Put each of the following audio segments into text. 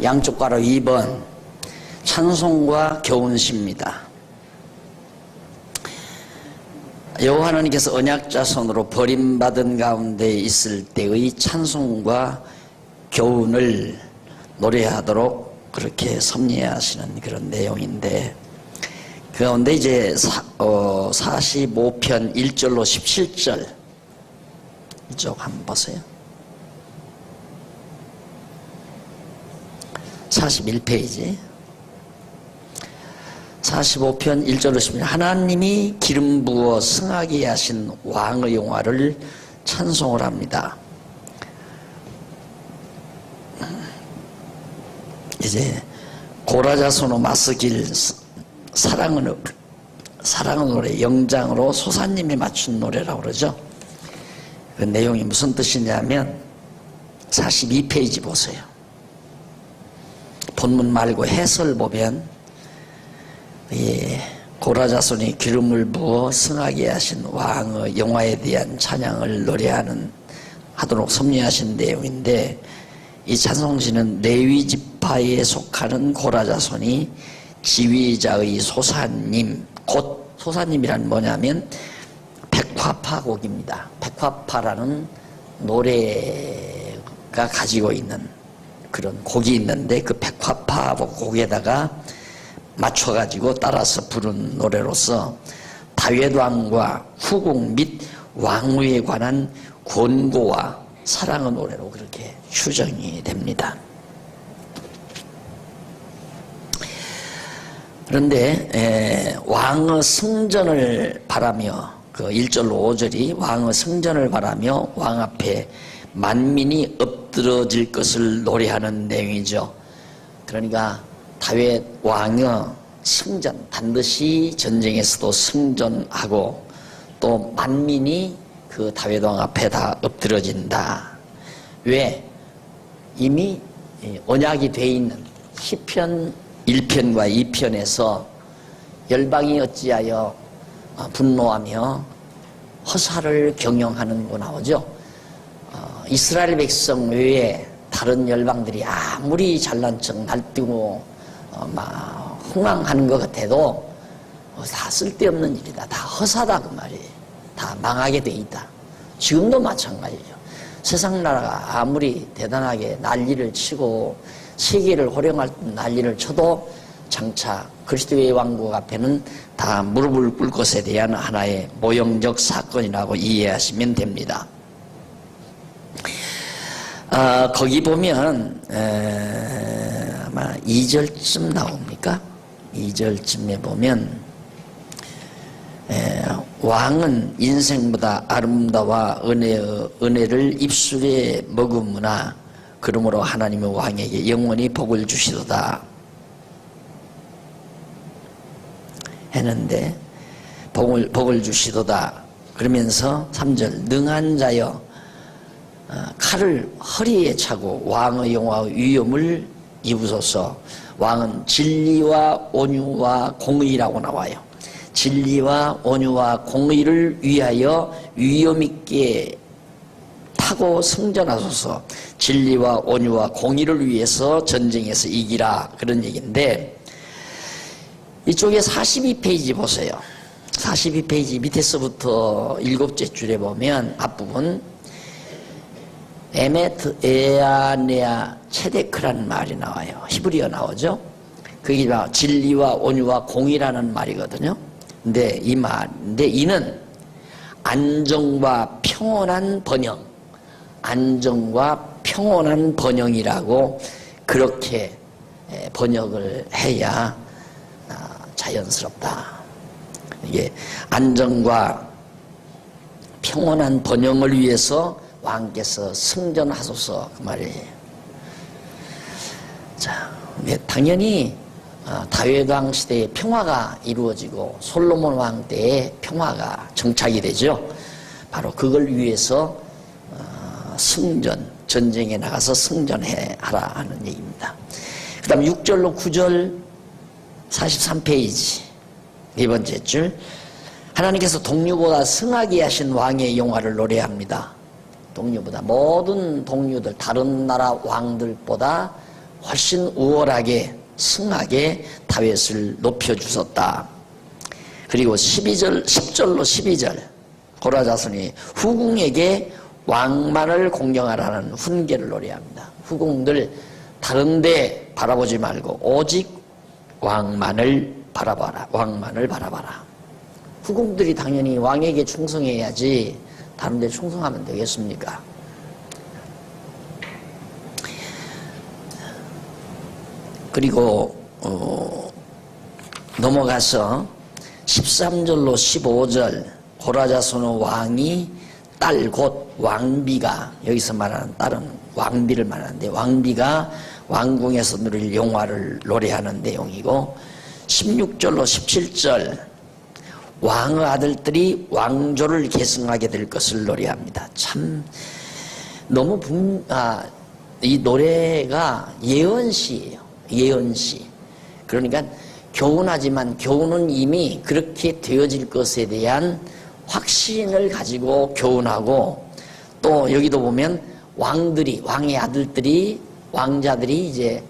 양쪽 가로 2번 찬송과 교훈시입니다. 여호와 하나님께서 언약자손으로 버림받은 가운데 있을 때의 찬송과 교훈을 노래하도록 그렇게 섭리하시는 그런 내용인데, 그 가운데 이제 45편 1절로 17절 이쪽 한번 보세요. 41페이지 45편 1절로 10절. 하나님이 기름 부어 승하게 하신 왕의 영화를 찬송을 합니다. 이제 고라자손의 마스길 사랑은 노래 영장으로 소사님이 맞춘 노래라고 그러죠. 그 내용이 무슨 뜻이냐면 42페이지 보세요. 본문 말고 해설 보면 고라자손이 기름을 부어 승하게 하신 왕의 영화에 대한 찬양을 하도록 섭리하신 내용인데, 이 찬송시는 레위 지파에 속하는 고라자손이 지휘자의 소사님, 곧 소사님이란 뭐냐면 백화파곡입니다. 백화파라는 노래가 가지고 있는 그런 곡이 있는데, 그 백화파 곡에다가 맞춰가지고 따라서 부른 노래로서 다윗 왕과 후궁 및 왕위에 관한 권고와 사랑의 노래로 그렇게 추정이 됩니다. 그런데 왕의 승전을 바라며, 그 1절로 5절이 왕의 승전을 바라며 왕 앞에 만민이 엎드러질 것을 노래하는 내용이죠. 그러니까 다윗 왕의 승전, 반드시 전쟁에서도 승전하고 또 만민이 그 다윗 왕 앞에 다 엎드러진다. 왜? 이미 언약이 돼 있는 시편 1편과 2편에서 열방이 어찌하여 분노하며 허사를 경영하는고 나오죠. 이스라엘 백성 외에 다른 열방들이 아무리 잘난 척 날뛰고 막 흥황하는 것 같아도 다 쓸데없는 일이다, 다 허사다 그 말이에요. 다 망하게 돼 있다. 지금도 마찬가지죠. 세상 나라가 아무리 대단하게 난리를 치고 세계를 호령할 난리를 쳐도 장차 그리스도의 왕국 앞에는 다 무릎을 꿇을 것에 대한 하나의 모형적 사건이라고 이해하시면 됩니다. 거기 보면 아마 2절쯤 나옵니까? 2절쯤에 보면 왕은 인생보다 아름다워 은혜를 입술에 머금으나 그러므로 하나님의 왕에게 영원히 복을 주시도다 했는데, 복을 주시도다 그러면서 3절 능한 자여 칼을 허리에 차고 왕의 영화의 위엄을 입으소서. 왕은 진리와 온유와 공의라고 나와요. 진리와 온유와 공의를 위하여 위엄 있게 타고 승전하소서. 진리와 온유와 공의를 위해서 전쟁에서 이기라, 그런 얘기인데, 이쪽에 42페이지 보세요. 42페이지 밑에서부터 7째 줄에 보면 앞부분 에메트 에아네아 체데크라는 말이 나와요. 히브리어 나오죠. 그게 진리와 온유와 공의라는 말이거든요. 근데 이는 안정과 평온한 번영, 안정과 평온한 번영이라고 그렇게 번역을 해야 자연스럽다. 이게 안정과 평온한 번영을 위해서 왕께서 승전하소서, 그 말이에요. 자, 당연히 다윗 왕 시대에 평화가 이루어지고 솔로몬 왕 때에 평화가 정착이 되죠. 바로 그걸 위해서 전쟁에 나가서 승전해 하라 하는 얘기입니다. 그 다음 6절로 9절 43페이지 네 번째 줄, 하나님께서 동류보다 승하게 하신 왕의 영화를 노래합니다. 동류보다, 모든 동류들, 다른 나라 왕들보다 훨씬 우월하게 승하게 다윗을 높여주셨다. 그리고 10절로 12절 고라자손이 후궁에게 왕만을 공경하라는 훈계를 노래합니다. 후궁들 다른 데 바라보지 말고 오직 왕만을 바라봐라. 왕만을 바라봐라. 후궁들이 당연히 왕에게 충성해야지 다른 데 충성하면 되겠습니까? 그리고 넘어가서 13절로 15절 고라자손의 왕이 딸 곧 왕비가, 여기서 말하는 딸은 왕비를 말하는데, 왕비가 왕궁에서 누릴 영화를 노래하는 내용이고, 16절로 17절 왕의 아들들이 왕조를 계승하게 될 것을 노래합니다. 참 너무 이 노래가 예언시예요. 예언시. 그러니까 교훈하지만 교훈은 이미 그렇게 되어질 것에 대한 확신을 가지고 교훈하고, 또 여기도 보면 왕의 아들들이, 왕자들이 이제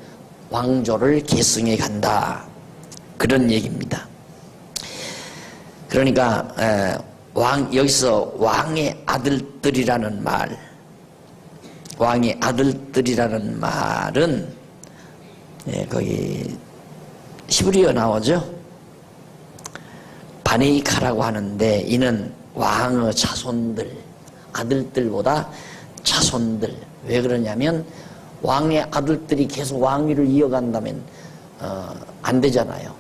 왕조를 계승해 간다, 그런 얘기입니다. 그러니까 여기서 왕의 아들들이라는 말, 왕의 아들들이라는 말은 거기 히브리어 나오죠. 바네이카라고 하는데, 이는 왕의 자손들, 아들들보다 자손들. 왜 그러냐면 왕의 아들들이 계속 왕위를 이어간다면 안 되잖아요.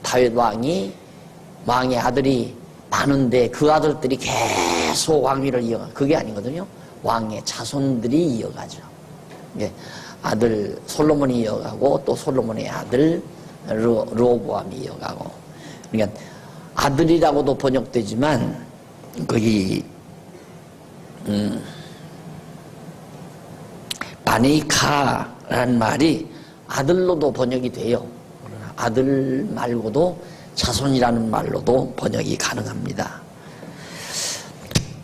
다윗 왕의 아들이 많은데 그 아들들이 계속 왕위를 이어가, 그게 아니거든요. 왕의 자손들이 이어가죠. 아들 솔로몬이 이어가고, 또 솔로몬의 아들 르호보암이 이어가고. 그러니까 아들이라고도 번역되지만 거기 바네이카라는 말이 아들로도 번역이 돼요. 아들 말고도 자손이라는 말로도 번역이 가능합니다.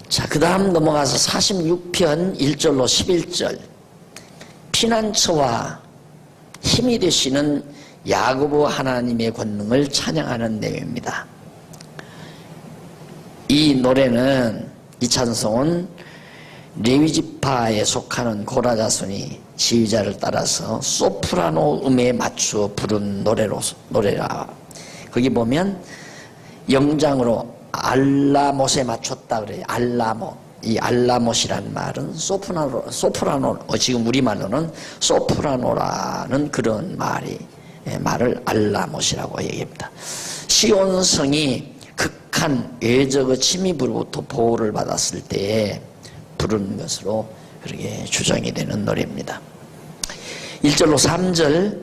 자, 그 다음 넘어가서 46편 1절로 11절 피난처와 힘이 되시는 야고보 하나님의 권능을 찬양하는 내용입니다. 이 노래는, 이 찬송은 레위지파에 속하는 고라자손이 지휘자를 따라서 소프라노 음에 맞추어 부른 노래라. 거기 보면 영장으로 알라못에 맞췄다 그래요. 알라못. 이 알라못이라는 말은 소프라노, 지금 우리말로는 소프라노라는 그런 말을 알라못이라고 얘기합니다. 시온성이 극한 외적의 침입으로부터 보호를 받았을 때에 부르는 것으로 그렇게 추정이 되는 노래입니다. 1절로 3절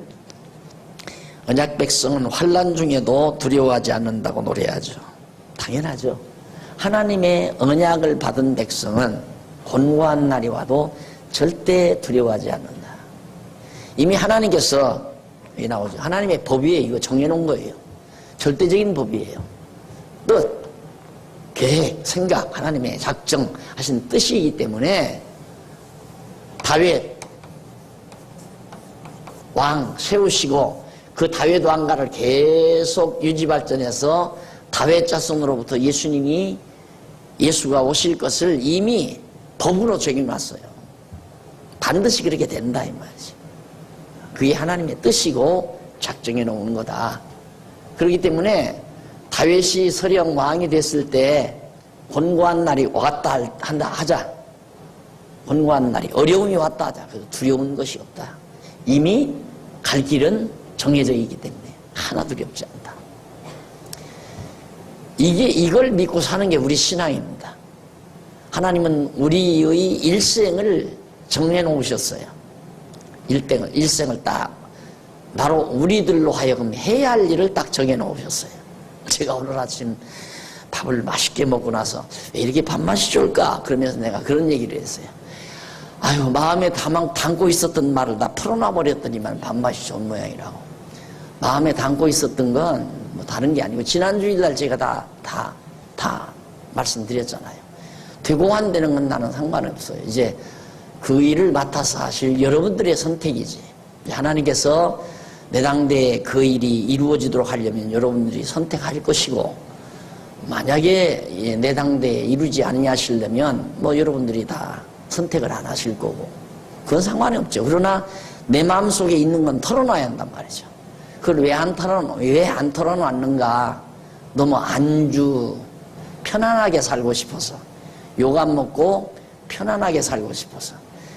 언약 백성은 환난 중에도 두려워하지 않는다고 노래하죠. 당연하죠. 하나님의 언약을 받은 백성은 곤고한 날이 와도 절대 두려워하지 않는다. 이미 하나님께서, 여기 나오죠. 하나님의 법이에요. 이거 정해놓은 거예요. 절대적인 법이에요. 뜻, 계획, 생각, 하나님의 작정하신 뜻이기 때문에 다윗 왕 세우시고 그 다윗 왕가를 계속 유지발전해서 다윗 자손으로부터 예수가 오실 것을 이미 법으로 적용놨어요. 반드시 그렇게 된다 이 말이지. 그게 하나님의 뜻이고 작정해 놓은 거다. 그렇기 때문에 다윗이 서령 왕이 됐을 때 곤고한 날이 왔다 하자. 곤고한 날이, 어려움이 왔다 하자. 그래서 두려운 것이 없다. 이미 갈 길은 정해져 있기 때문에 하나 두렵지 않다. 이걸 믿고 사는 게 우리 신앙입니다. 하나님은 우리의 일생을 정해 놓으셨어요. 일생을 딱 바로 우리들로 하여금 해야 할 일을 딱 정해 놓으셨어요. 제가 오늘 아침 밥을 맛있게 먹고 나서 왜 이렇게 밥맛이 좋을까? 그러면서 내가 그런 얘기를 했어요. 아유, 마음에 담고 있었던 말을 다 풀어놔 버렸더니만 밥맛이 좋은 모양이라고. 마음에 담고 있었던 건 뭐 다른 게 아니고, 지난 주일날 제가 다 말씀드렸잖아요. 되고 안 되는 건 나는 상관없어요. 이제 그 일을 맡아서 하실 여러분들의 선택이지. 하나님께서 내당대에 그 일이 이루어지도록 하려면 여러분들이 선택할 것이고, 만약에 내당대에 이루지 아니하시려면 뭐 여러분들이 다 선택을 안 하실 거고, 그건 상관이 없죠. 그러나 내 마음속에 있는 건 털어놔야 한단 말이죠. 그걸 왜 안 털어놨는가? 너무 안주, 편안하게 살고 싶어서, 욕 안 먹고 편안하게 살고 싶어서,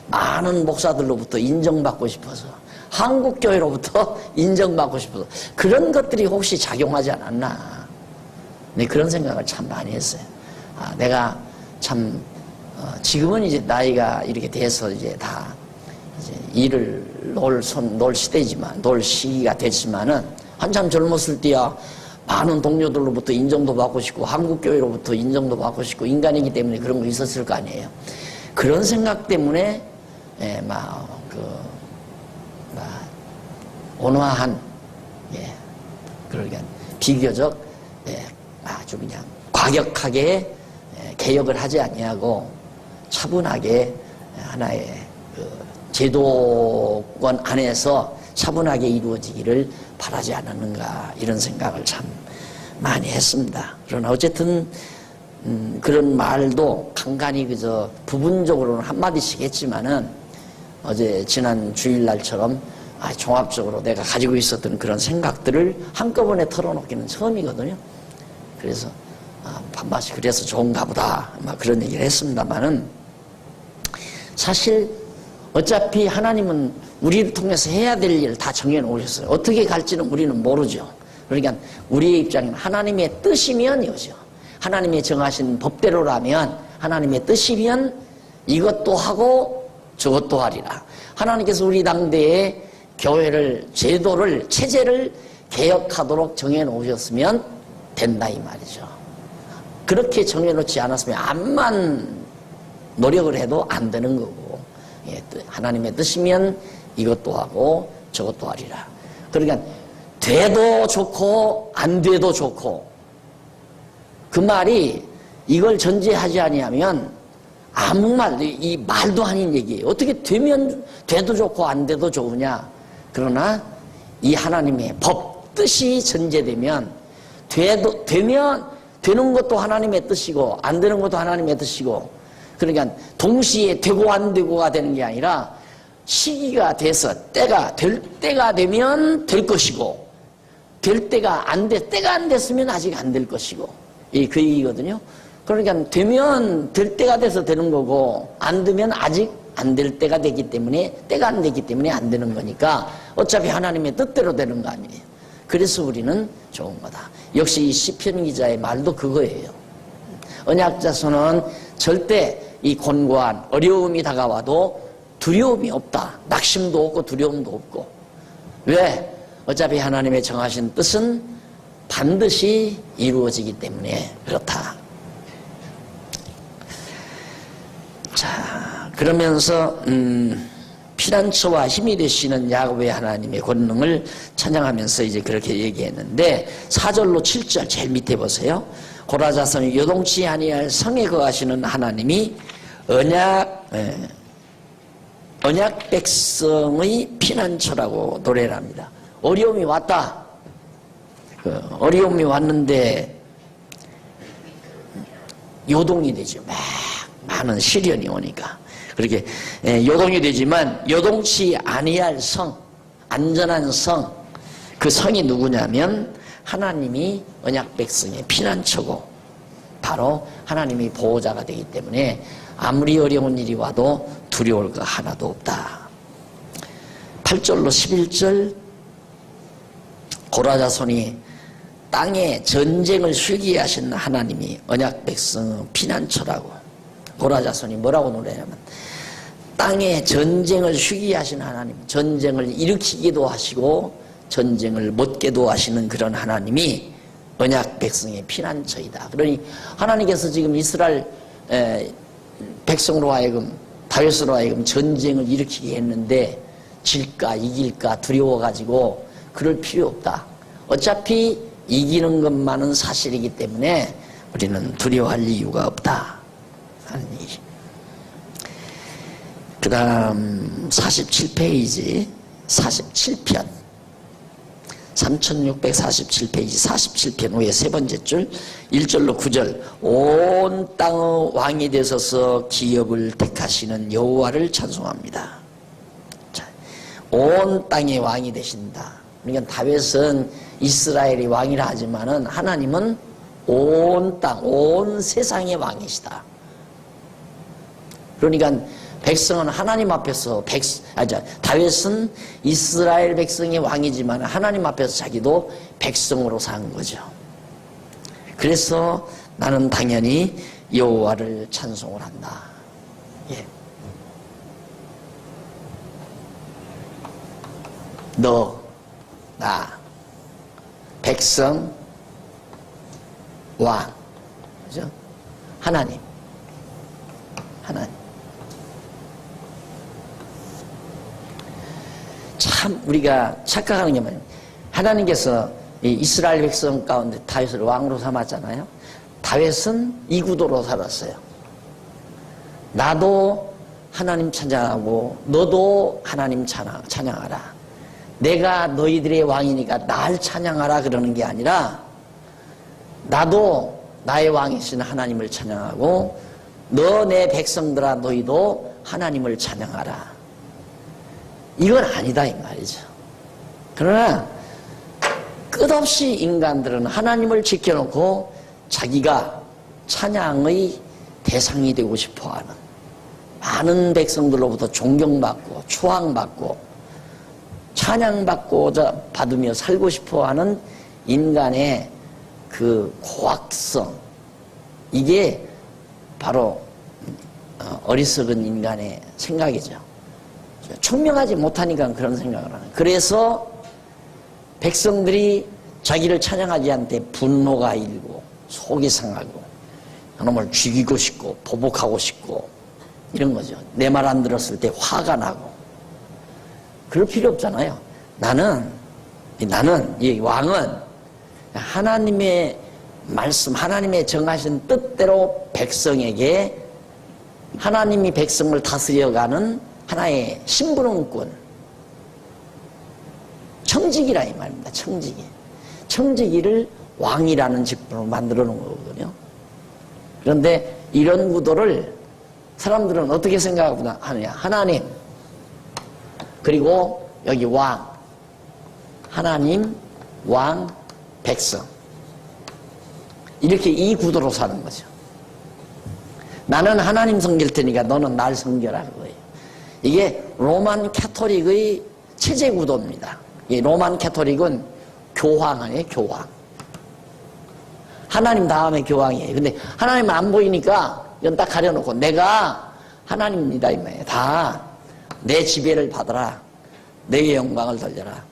많은 목사들로부터 인정받고 싶어서, 한국교회로부터 인정받고 싶어서, 그런 것들이 혹시 작용하지 않았나? 네, 그런 생각을 참 많이 했어요. 내가 참 지금은 이제 나이가 이렇게 돼서 이제 다 이제 일을 놀 시대지만, 놀 시기가 됐지만은, 한참 젊었을 때야 많은 동료들로부터 인정도 받고 싶고, 한국교회로부터 인정도 받고 싶고, 인간이기 때문에 그런 거 있었을 거 아니에요. 그런 생각 때문에 온화한, 그러니까 비교적 아주 그냥 과격하게 개혁을 하지 아니하고 차분하게 하나의 그 제도권 안에서 차분하게 이루어지기를 바라지 않았는가, 이런 생각을 참 많이 했습니다. 그러나 어쨌든 그런 말도 간간히 그저 부분적으로는 한마디씩 했지만은, 어제 지난 주일날처럼 종합적으로 내가 가지고 있었던 그런 생각들을 한꺼번에 털어놓기는 처음이거든요. 그래서 반맛이 그래서 좋은가 보다, 그런 얘기를 했습니다만은, 사실 어차피 하나님은 우리를 통해서 해야 될 일을 다 정해놓으셨어요. 어떻게 갈지는 우리는 모르죠. 그러니까 우리의 입장에는 하나님의 뜻이면 이거죠. 하나님의 정하신 법대로라면, 하나님의 뜻이면 이것도 하고 저것도 하리라. 하나님께서 우리 당대에 교회를, 제도를, 체제를 개혁하도록 정해놓으셨으면 된다, 이 말이죠. 그렇게 정해놓지 않았으면 암만 노력을 해도 안 되는 거고, 하나님의 뜻이면 이것도 하고 저것도 하리라. 그러니까 돼도 좋고 안 돼도 좋고, 그 말이 이걸 전제하지 아니하면 아무 말도, 이 말도 아닌 얘기예요. 어떻게 되면 돼도 좋고 안 돼도 좋으냐? 그러나 이 하나님의 법, 뜻이 전제되면, 되면 되는 것도 하나님의 뜻이고 안 되는 것도 하나님의 뜻이고, 그러니까 동시에 되고 안 되고가 되는 게 아니라 시기가 돼서 될 때가 되면 될 것이고, 때가 안 됐으면 아직 안 될 것이고, 그 얘기거든요. 그러니까 되면 될 때가 돼서 되는 거고, 안 되면 아직 안 될 때가 되기 때문에, 때가 안 되기 때문에 안 되는 거니까 어차피 하나님의 뜻대로 되는 거 아니에요. 그래서 우리는 좋은 거다. 역시 이 시편 기자의 말도 그거예요. 언약자손은 절대 이 곤고한 어려움이 다가와도 두려움이 없다. 낙심도 없고 두려움도 없고. 왜? 어차피 하나님의 정하신 뜻은 반드시 이루어지기 때문에 그렇다. 자, 그러면서 피난처와 힘이 되시는 야곱의 하나님의 권능을 찬양하면서 이제 그렇게 얘기했는데, 4절로 7절 제일 밑에 보세요. 고라자손이 요동치 아니할 성에 거하시는 하나님이 언약 백성의 피난처라고 노래를 합니다. 어려움이 왔다. 어려움이 왔는데 요동이 되죠. 막 많은 시련이 오니까. 그렇게 요동이 되지만 요동치 아니할 성, 안전한 성, 그 성이 누구냐면 하나님이 언약 백성의 피난처고, 바로 하나님이 보호자가 되기 때문에 아무리 어려운 일이 와도 두려울 거 하나도 없다. 8절로 11절, 고라자손이 땅에 전쟁을 쉬게 하신 하나님이 언약 백성 피난처라고. 고라자손이 뭐라고 노래하냐면, 땅에 전쟁을 쉬게 하신 하나님, 전쟁을 일으키기도 하시고 전쟁을 멎게도 하시는 그런 하나님이 언약 백성의 피난처이다. 그러니 하나님께서 지금 이스라엘 백성으로 하여금, 다윗으로 하여금 전쟁을 일으키게 했는데 질까 이길까 두려워가지고 그럴 필요 없다. 어차피 이기는 것만은 사실이기 때문에 우리는 두려워할 이유가 없다 하는 얘기. 그 다음 47페이지 47편 3647페이지 47편 후에 세 번째 줄 1절로 9절 온 땅의 왕이 되소서 기업을 택하시는 여호와를 찬송합니다. 자, 온 땅의 왕이 되신다. 그러니까 다윗은 이스라엘이 왕이라 하지만은 하나님은 온 땅, 온 세상의 왕이시다. 그러니까 백성은 하나님 앞에서 다윗은 이스라엘 백성의 왕이지만 하나님 앞에서 자기도 백성으로 산 거죠. 그래서 나는 당연히 여호와를 찬송을 한다. 예. 너, 나, 백성, 왕, 그죠? 하나님. 참 우리가 착각하는 게 뭐냐면 하나님께서 이 이스라엘 백성 가운데 다윗을 왕으로 삼았잖아요. 다윗은 이 구도로 살았어요. 나도 하나님 찬양하고 너도 하나님 찬양하라. 내가 너희들의 왕이니까 날 찬양하라 그러는 게 아니라 나도 나의 왕이신 하나님을 찬양하고 너 내 백성들아 너희도 하나님을 찬양하라. 이건 아니다 이 말이죠. 그러나 끝없이 인간들은 하나님을 지켜놓고 자기가 찬양의 대상이 되고 싶어하는 많은 백성들로부터 존경받고 추앙받고 찬양받고자 받으며 살고 싶어하는 인간의 그 고악성, 이게 바로 어리석은 인간의 생각이죠. 총명하지 못하니까 그런 생각을 하는. 그래서 백성들이 자기를 찬양하지 않되 분노가 일고 속이 상하고 그놈을 죽이고 싶고 보복하고 싶고 이런 거죠. 내 말 안 들었을 때 화가 나고. 그럴 필요 없잖아요. 나는 이 왕은 하나님의 말씀, 하나님의 정하신 뜻대로 백성에게 하나님이 백성을 다스려가는 하나의 심부름꾼, 청지기라 이 말입니다. 청지기를 왕이라는 직분으로 만들어 놓은 거거든요. 그런데 이런 구도를 사람들은 어떻게 생각하느냐. 하나님, 그리고 여기 왕, 하나님, 왕, 백성, 이렇게 이 구도로 사는 거죠. 나는 하나님 섬길 테니까 너는 날 섬겨라는 거예요. 이게 로만 캐토릭의 체제 구도입니다. 이 로만 캐토릭은 교황 아니에요, 교황. 하나님 다음에 교황이에요. 근데 하나님 안 보이니까 이건 딱 가려놓고 내가 하나님입니다 이 말이에요. 다 내 지배를 받아라. 내 영광을 돌려라.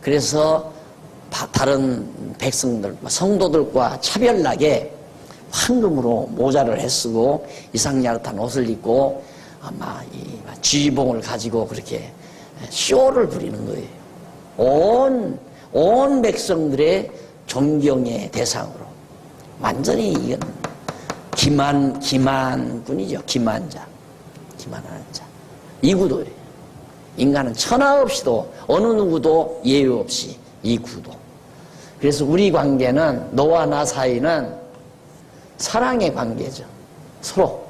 그래서 다른 백성들, 성도들과 차별나게 황금으로 모자를 해쓰고 이상야릇한 옷을 입고 아마 이 지휘봉을 가지고 그렇게 쇼를 부리는 거예요. 온 백성들의 존경의 대상으로. 완전히 이건 기만군이죠. 기만하는 자. 이 구도예요. 인간은 천하 없이도 어느 누구도 예외 없이 이 구도. 그래서 우리 관계는 너와 나 사이는 사랑의 관계죠. 서로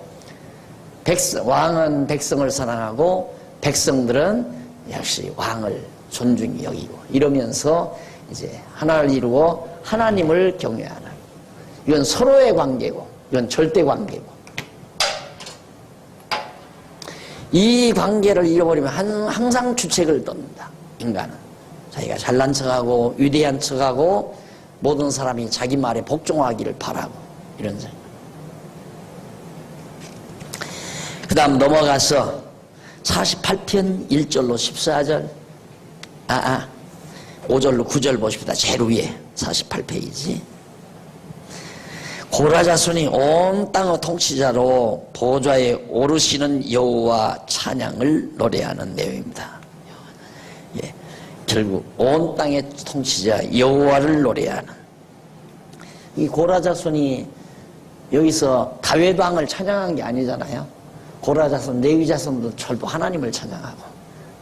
왕은 백성을 사랑하고 백성들은 역시 왕을 존중히 여기고 이러면서 이제 하나를 이루고 하나님을 경외하는, 이건 서로의 관계고 이건 절대 관계고, 이 관계를 잃어버리면 항상 주책을 떴는다. 인간은 자기가 잘난 척하고 위대한 척하고 모든 사람이 자기 말에 복종하기를 바라고 이런 생각. 그 다음 넘어가서 48편 1절로 14절 5절로 9절 보십시다. 제일 위에 48페이지. 고라 자손이 온 땅의 통치자로 보좌에 오르시는 여호와 찬양을 노래하는 내용입니다. 예, 결국 온 땅의 통치자 여호와를 노래하는, 이 고라 자손이 여기서 다윗 왕을 찬양한 게 아니잖아요. 고라 자손, 레위 자손도 절도 하나님을 찬양하고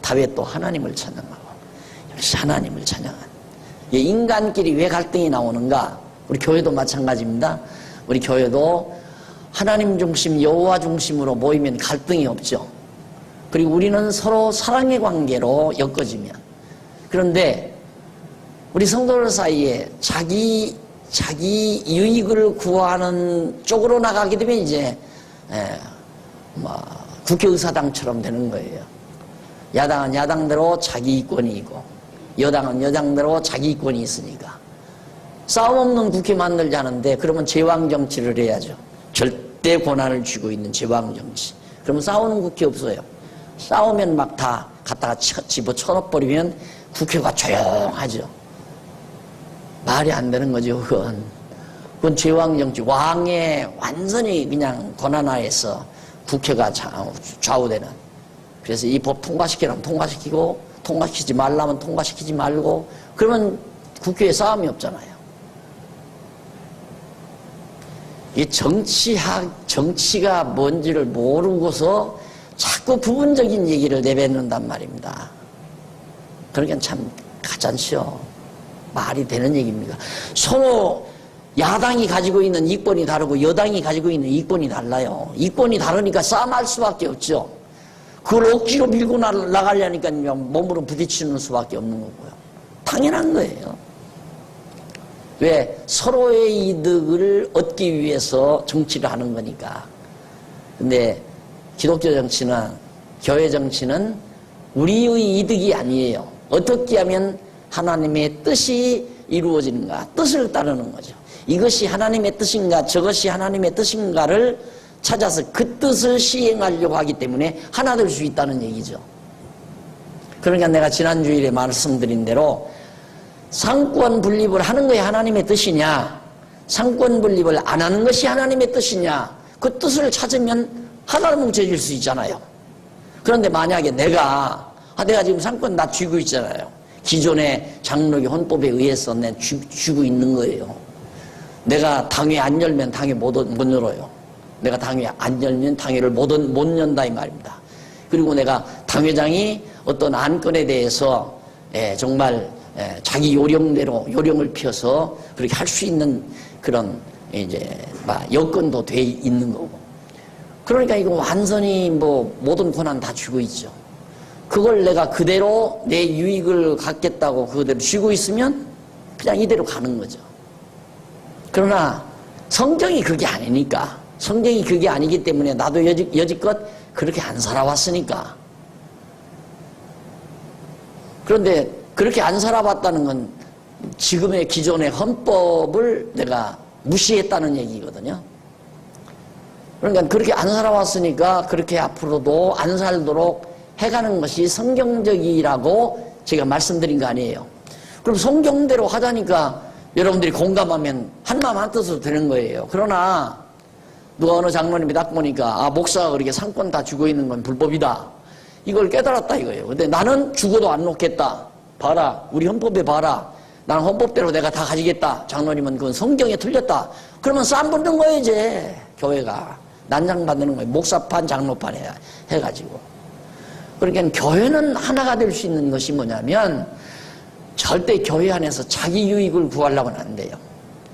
다윗도 하나님을 찬양하고 하나님을 찬양하는. 인간끼리 왜 갈등이 나오는가? 우리 교회도 마찬가지입니다. 우리 교회도 하나님 중심, 여호와 중심으로 모이면 갈등이 없죠. 그리고 우리는 서로 사랑의 관계로 엮어지면. 그런데 우리 성도들 사이에 자기 유익을 구하는 쪽으로 나가게 되면 이제 국회의사당처럼 되는 거예요. 야당은 야당대로 자기 이권이 있고 여당은 여당대로 자기 이권이 있으니까 싸움 없는 국회 만들자는데 그러면 제왕 정치를 해야죠. 절대 권한을 쥐고 있는 제왕 정치. 그러면 싸우는 국회 없어요. 싸우면 막 다 갖다가 집어 쳐넣어버리면 국회가 조용하죠. 말이 안 되는 거죠. 그건 제왕 정치. 왕의 완전히 그냥 권한하에서 국회가 좌우되는. 그래서 이 법 통과시키라면 통과시키고 통과시키지 말라면 통과시키지 말고 그러면 국회에 싸움이 없잖아요. 이 정치가 뭔지를 모르고서 자꾸 부분적인 얘기를 내뱉는단 말입니다. 그러니까 참 가짠시요. 말이 되는 얘기입니까? 서로 야당이 가지고 있는 이권이 다르고 여당이 가지고 있는 이권이 달라요. 이권이 다르니까 싸움할 수밖에 없죠. 그걸 억지로 밀고 나가려니까 몸으로 부딪히는 수밖에 없는 거고요. 당연한 거예요. 왜? 서로의 이득을 얻기 위해서 정치를 하는 거니까. 근데 기독교 정치는, 교회 정치는 우리의 이득이 아니에요. 어떻게 하면 하나님의 뜻이 이루어지는가, 뜻을 따르는 거죠. 이것이 하나님의 뜻인가, 저것이 하나님의 뜻인가를 찾아서 그 뜻을 시행하려고 하기 때문에 하나 될 수 있다는 얘기죠. 그러니까 내가 지난 주일에 말씀드린 대로 상권 분립을 하는 것이 하나님의 뜻이냐, 상권 분립을 안 하는 것이 하나님의 뜻이냐, 그 뜻을 찾으면 하나로 뭉쳐질 수 있잖아요. 그런데 만약에 내가 지금 상권 다 쥐고 있잖아요. 기존의 장로교 헌법에 의해서 내 쥐고 있는 거예요. 내가 당회 안 열면 당회 못 열어요. 내가 당회 안 열면 당회를 못 연다 이 말입니다. 그리고 내가 당회장이 어떤 안건에 대해서 정말 자기 요령대로 요령을 펴서 그렇게 할 수 있는 그런 이제 여건도 돼 있는 거고. 그러니까 이거 완전히 모든 권한 다 쥐고 있죠. 그걸 내가 그대로 내 유익을 갖겠다고 그대로 쥐고 있으면 그냥 이대로 가는 거죠. 그러나 성경이 그게 아니니까, 성경이 그게 아니기 때문에 나도 여지껏 그렇게 안 살아왔으니까. 그런데 그렇게 안 살아봤다는 건 지금의 기존의 헌법을 내가 무시했다는 얘기거든요. 그러니까 그렇게 안 살아왔으니까 그렇게 앞으로도 안 살도록 해가는 것이 성경적이라고 제가 말씀드린 거 아니에요. 그럼 성경대로 하자니까 여러분들이 공감하면 한마음 한뜻으로 되는 거예요. 그러나 누가 어느 장로님이 딱 보니까 목사가 그렇게 상권 다 주고 있는 건 불법이다, 이걸 깨달았다 이거예요. 근데 나는 죽어도 안 놓겠다. 봐라, 우리 헌법에 봐라, 나는 헌법대로 내가 다 가지겠다. 장로님은 그건 성경에 틀렸다. 그러면 쌈 붙는 거예요. 이제 교회가 난장 받는 거예요. 목사판 장로판 해가지고. 그러니까 교회는 하나가 될 수 있는 것이 뭐냐면 절대 교회 안에서 자기 유익을 구하려고는 안 돼요.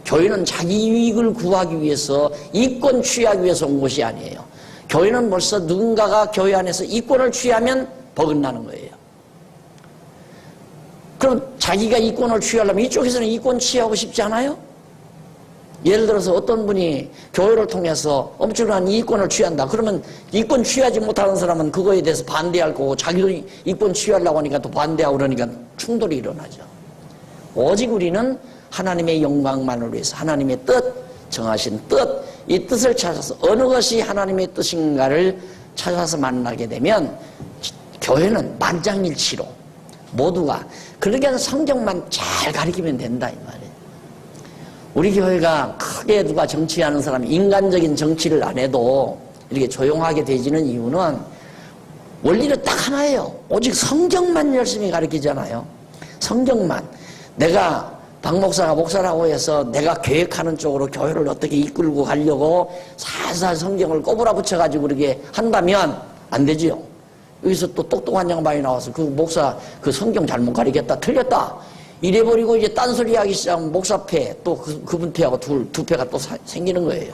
교회는 자기 유익을 구하기 위해서, 이권 취하기 위해서 온 것이 아니에요. 교회는 벌써 누군가가 교회 안에서 이권을 취하면 버긋나는 거예요. 그럼 자기가 이권을 취하려면 이쪽에서는 이권 취하고 싶지 않아요? 예를 들어서 어떤 분이 교회를 통해서 엄청난 이권을 취한다. 그러면 이권 취하지 못하는 사람은 그거에 대해서 반대할 거고, 자기도 이권 취하려고 하니까 또 반대하고 그러니까 충돌이 일어나죠. 오직 우리는 하나님의 영광만을 위해서 하나님의 뜻, 정하신 뜻, 이 뜻을 찾아서 어느 것이 하나님의 뜻인가를 찾아서 만나게 되면 교회는 만장일치로 모두가, 그러니까 성경만 잘 가리키면 된다 이 말이에요. 우리 교회가 크게 누가 정치하는 사람이 인간적인 정치를 안 해도 이렇게 조용하게 되지는 이유는 원리는 딱 하나예요. 오직 성경만 열심히 가르치잖아요. 성경만. 내가 박 목사가 목사라고 해서 내가 계획하는 쪽으로 교회를 어떻게 이끌고 가려고 살살 성경을 꼬부라 붙여가지고 그렇게 한다면 안 되지요. 여기서 또 똑똑한 양반이 나와서 그 목사 그 성경 잘못 가리겠다, 틀렸다 이래버리고 이제 딴소리 하기 시작하면 목사패 또 그분 패하고 두 패가 또 생기는 거예요.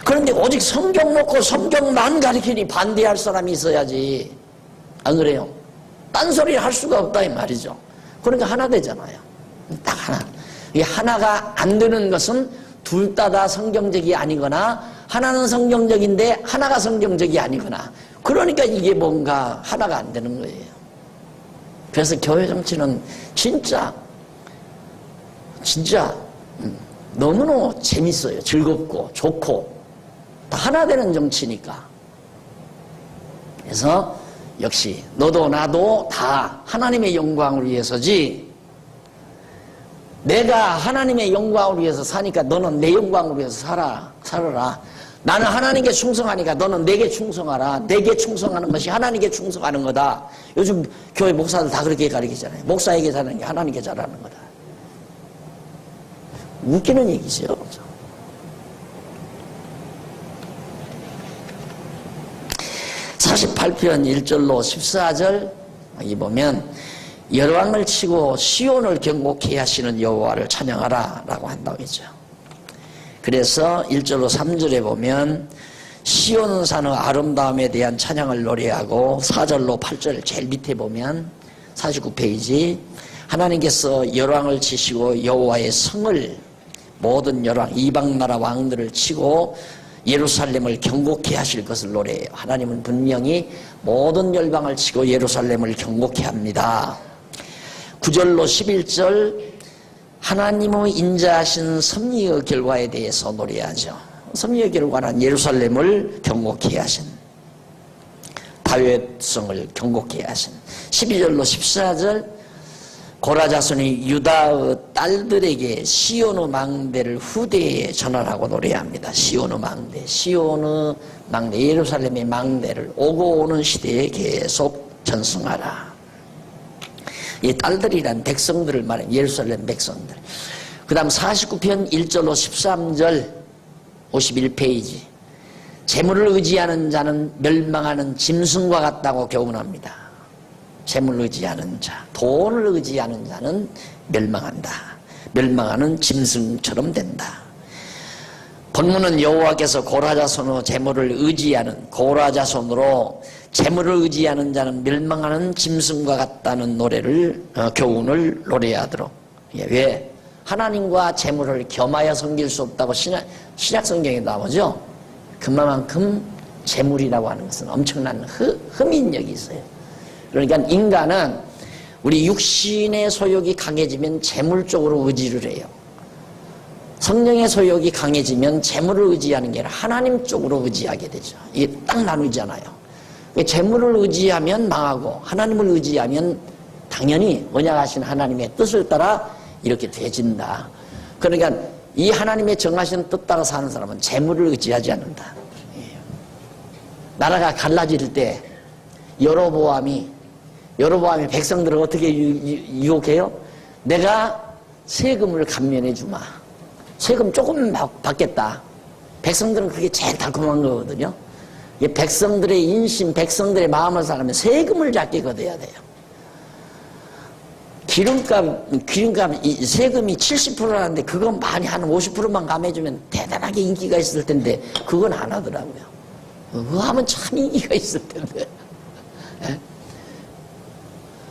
그런데 오직 성경 놓고 성경만 가리키니 반대할 사람이 있어야지. 안 그래요? 딴소리 할 수가 없다 이 말이죠. 그러니까 하나 되잖아요. 딱 하나. 이 하나가 안 되는 것은 둘 다 성경적이 아니거나 하나는 성경적인데 하나가 성경적이 아니거나 그러니까 이게 뭔가 하나가 안 되는 거예요. 그래서 교회 정치는 진짜 너무너무 재밌어요. 즐겁고 좋고 다 하나 되는 정치니까. 그래서 역시 너도 나도 다 하나님의 영광을 위해서지 내가 하나님의 영광을 위해서 사니까 너는 내 영광을 위해서 살아라. 나는 하나님께 충성하니까 너는 내게 충성하라. 내게 충성하는 것이 하나님께 충성하는 거다. 요즘 교회 목사들 다 그렇게 가르치잖아요. 목사에게 잘하는 게 하나님께 잘하는 거다. 웃기는 얘기죠. 48편 1절로 14절 여기 보면 열왕을 치고 시온을 경고케 하시는 여호와를 찬양하라 라고 한다고 했죠. 그래서 1절로 3절에 보면 시온 산의 아름다움에 대한 찬양을 노래하고 4절로 8절 제일 밑에 보면 49페이지 하나님께서 열왕을 치시고 여호와의 성을 모든 열왕 이방 나라 왕들을 치고 예루살렘을 경고케 하실 것을 노래해요. 하나님은 분명히 모든 열방을 치고 예루살렘을 경고케 합니다. 9절로 11절 하나님의 인자하신 섭리의 결과에 대해서 노래하죠. 섭리의 결과는 예루살렘을 경고케 하신 다윗성을 경고케 하신 12절로 14절 고라 자손이 유다의 딸들에게 시온의 망대를 후대에 전하라고 노래합니다. 시온의 망대 예루살렘의 망대를 오고 오는 시대에 계속 전승하라. 이 딸들이란 백성들을 말해 예루살렘 백성들. 그 다음 49편 1절로 13절 51페이지 재물을 의지하는 자는 멸망하는 짐승과 같다고 교훈합니다. 재물을 의지하는 자, 돈을 의지하는 자는 멸망한다. 멸망하는 짐승처럼 된다. 본문은 여호와께서 고라자손으로 재물을 의지하는 고라자손으로 재물을 의지하는 자는 멸망하는 짐승과 같다는 노래를 교훈을 노래하도록. 왜? 하나님과 재물을 겸하여 섬길 수 없다고 신약 성경에 나오죠. 그만큼 재물이라고 하는 것은 엄청난 흠인력이 있어요. 그러니까 인간은 우리 육신의 소욕이 강해지면 재물 쪽으로 의지를 해요. 성령의 소욕이 강해지면 재물을 의지하는 게 아니라 하나님 쪽으로 의지하게 되죠. 이게 딱 나누잖아요. 재물을 의지하면 망하고 하나님을 의지하면 당연히 언약하신 하나님의 뜻을 따라 이렇게 되진다. 그러니까 이 하나님의 정하신 뜻 따라 사는 사람은 재물을 의지하지 않는다. 나라가 갈라질 때 여로보암이 백성들을 어떻게 유혹해요? 내가 세금을 감면해 주마. 세금 조금 받겠다. 백성들은 그게 제일 달콤한 거거든요. 백성들의 인심, 백성들의 마음을 사려면 세금을 작게 걷어야 돼요. 기름값, 세금이 70%라는데 그거 많이 한 50%만 감해주면 대단하게 인기가 있을 텐데 그건 안 하더라고요. 그거 하면 참 인기가 있을 텐데.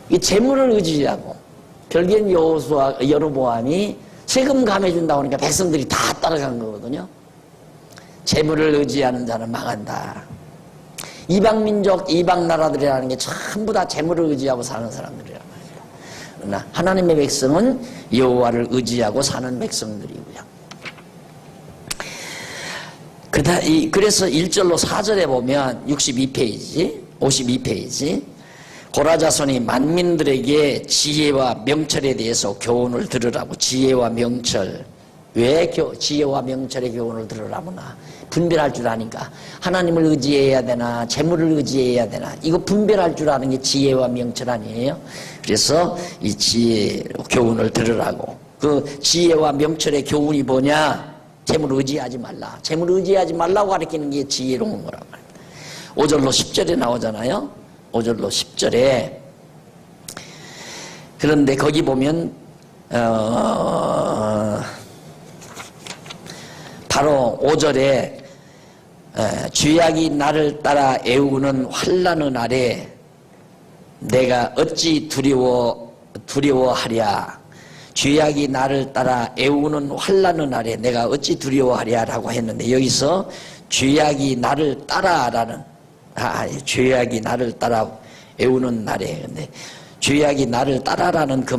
이 재물을 의지하고 결국엔 여로보암이 세금 감해준다고 하니까 백성들이 다 따라간 거거든요. 재물을 의지하는 자는 망한다. 이방 민족, 이방 나라들이라는 게 전부 다 재물을 의지하고 사는 사람들이란 말이에요. 그러나 하나님의 백성은 여호와를 의지하고 사는 백성들이고요. 그래서 1절로 4절에 보면 52페이지 고라자손이 만민들에게 지혜와 명철에 대해서 교훈을 들으라고. 지혜와 명철. 왜 지혜와 명철의 교훈을 들으라구나. 분별할 줄 아니까. 하나님을 의지해야 되나 재물을 의지해야 되나 이거 분별할 줄 아는 게 지혜와 명철 아니에요. 그래서 이 지혜 교훈을 들으라고. 그 지혜와 명철의 교훈이 뭐냐. 재물을 의지하지 말라. 재물을 의지하지 말라고 가르치는 게 지혜로운 거란 말입니다. 5절로 10절에 나오잖아요. 5절로 10절에 그런데 거기 보면 바로 5절에 죄악이 나를 따라 애우는 환난의 날에 내가 어찌 두려워하랴. 죄악이 나를 따라 애우는 환난의 날에 내가 어찌 두려워하랴라고 했는데 여기서 죄악이 나를 따라라는 죄악이 나를 따라 애우는 날에 근데 죄악이 나를 따라라는 그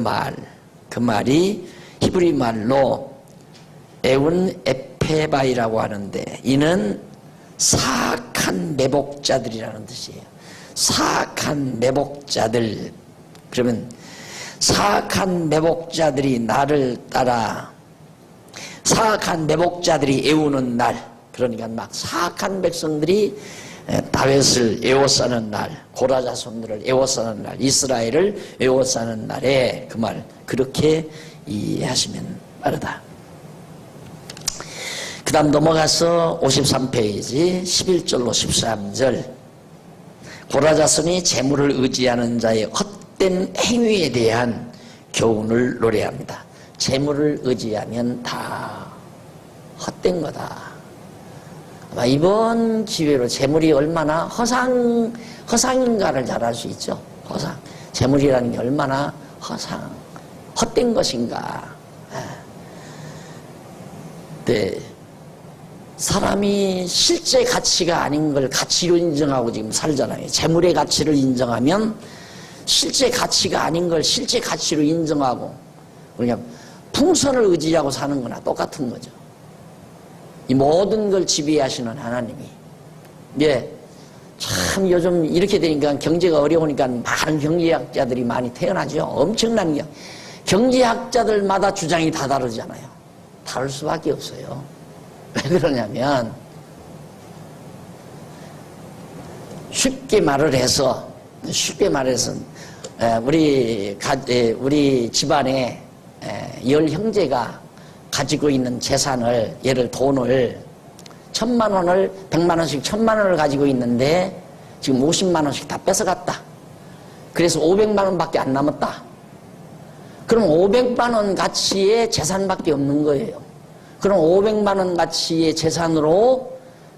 말이 히브리 말로 에운 에페바이라고 하는데 이는 사악한 매복자들이라는 뜻이에요. 사악한 매복자들. 그러면 사악한 매복자들이 나를 따라 사악한 매복자들이 애우는 날 그러니까 막 사악한 백성들이 다윗을 애워싸는 날 고라 자손들을 애워싸는 날 이스라엘을 애워싸는 날에 그 말 그렇게 이해하시면 빠르다. 그 다음 넘어가서 53페이지 11절로 13절 고라 자손이 재물을 의지하는 자의 헛된 행위에 대한 교훈을 노래합니다. 재물을 의지하면 다 헛된 거다. 아마 이번 기회로 재물이 얼마나 허상인가를 잘 알 수 있죠. 허상. 재물이라는 게 얼마나 헛된 것인가. 네. 사람이 실제 가치가 아닌 걸 가치로 인정하고 지금 살잖아요. 재물의 가치를 인정하면 실제 가치가 아닌 걸 실제 가치로 인정하고 그냥 풍선을 의지하고 사는 거나 똑같은 거죠. 이 모든 걸 지배하시는 하나님이. 예. 참 요즘 이렇게 되니까 경제가 어려우니까 많은 경제학자들이 많이 태어나죠. 엄청난 경제학자들마다 주장이 다 다르잖아요. 다를 수밖에 없어요. 왜 그러냐면 쉽게 말해서 우리 집안에 10형제가 가지고 있는 재산을 돈을 1,000만 원을 100만 원씩 1,000만 원을 가지고 있는데 지금 50만 원씩 다 뺏어갔다. 그래서 500만 원밖에 안 남았다. 그럼 500만 원 가치의 재산밖에 없는 거예요. 그럼 500만 원 가치의 재산으로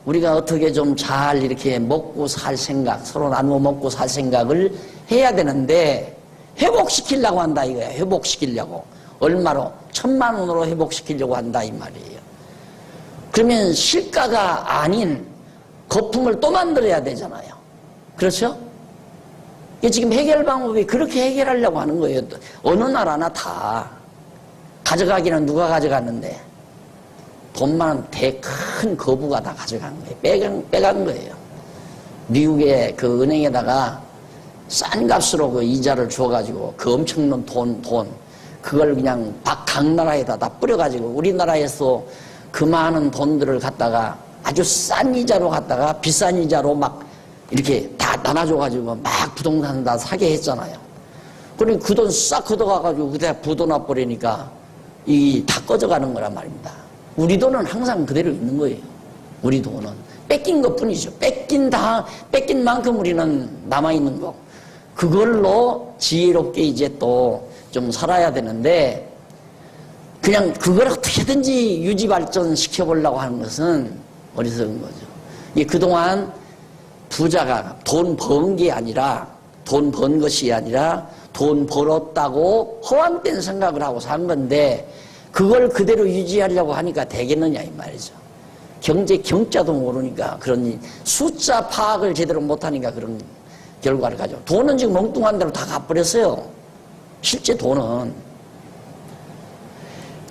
우리가 어떻게 좀 잘 이렇게 먹고 살 생각, 서로 나누어 먹고 살 생각을 해야 되는데 회복시키려고 한다 이거야. 회복시키려고. 얼마로? 1,000만 원으로 회복시키려고 한다 이 말이에요. 그러면 실가가 아닌 거품을 또 만들어야 되잖아요. 그렇죠? 이게 지금 해결 방법이 그렇게 해결하려고 하는 거예요. 어느 나라나 다. 가져가기는 누가 가져갔는데 돈 많은 큰 거부가 다 가져간 거예요. 빼간 거예요. 미국의 그 은행에다가 싼 값으로 그 이자를 줘가지고 그 엄청난 돈 그걸 그냥 각 나라에다 다 뿌려가지고 우리나라에서 그 많은 돈들을 갖다가 아주 싼 이자로 갖다가 비싼 이자로 막 이렇게 다 나눠줘가지고 막 부동산 다 사게 했잖아요. 그러니 그 돈 싹 걷어가가지고 그때 부도나 버리니까 이 다 꺼져가는 거란 말입니다. 우리 돈은 항상 그대로 있는 거예요. 우리 돈은 뺏긴 것 뿐이죠. 뺏긴 만큼 우리는 남아있는 거. 그걸로 지혜롭게 이제 또 좀 살아야 되는데 그냥 그걸 어떻게든지 유지 발전 시켜보려고 하는 것은 어리석은 거죠. 이게 그동안 부자가 돈 번 게 아니라 돈 번 것이 아니라 돈 벌었다고 허황된 생각을 하고 산 건데 그걸 그대로 유지하려고 하니까 되겠느냐 이 말이죠. 경자도 모르니까 그런 숫자 파악을 제대로 못하니까 그런 결과를 가져. 돈은 지금 엉뚱한 대로 다 갚버렸어요. 실제 돈은.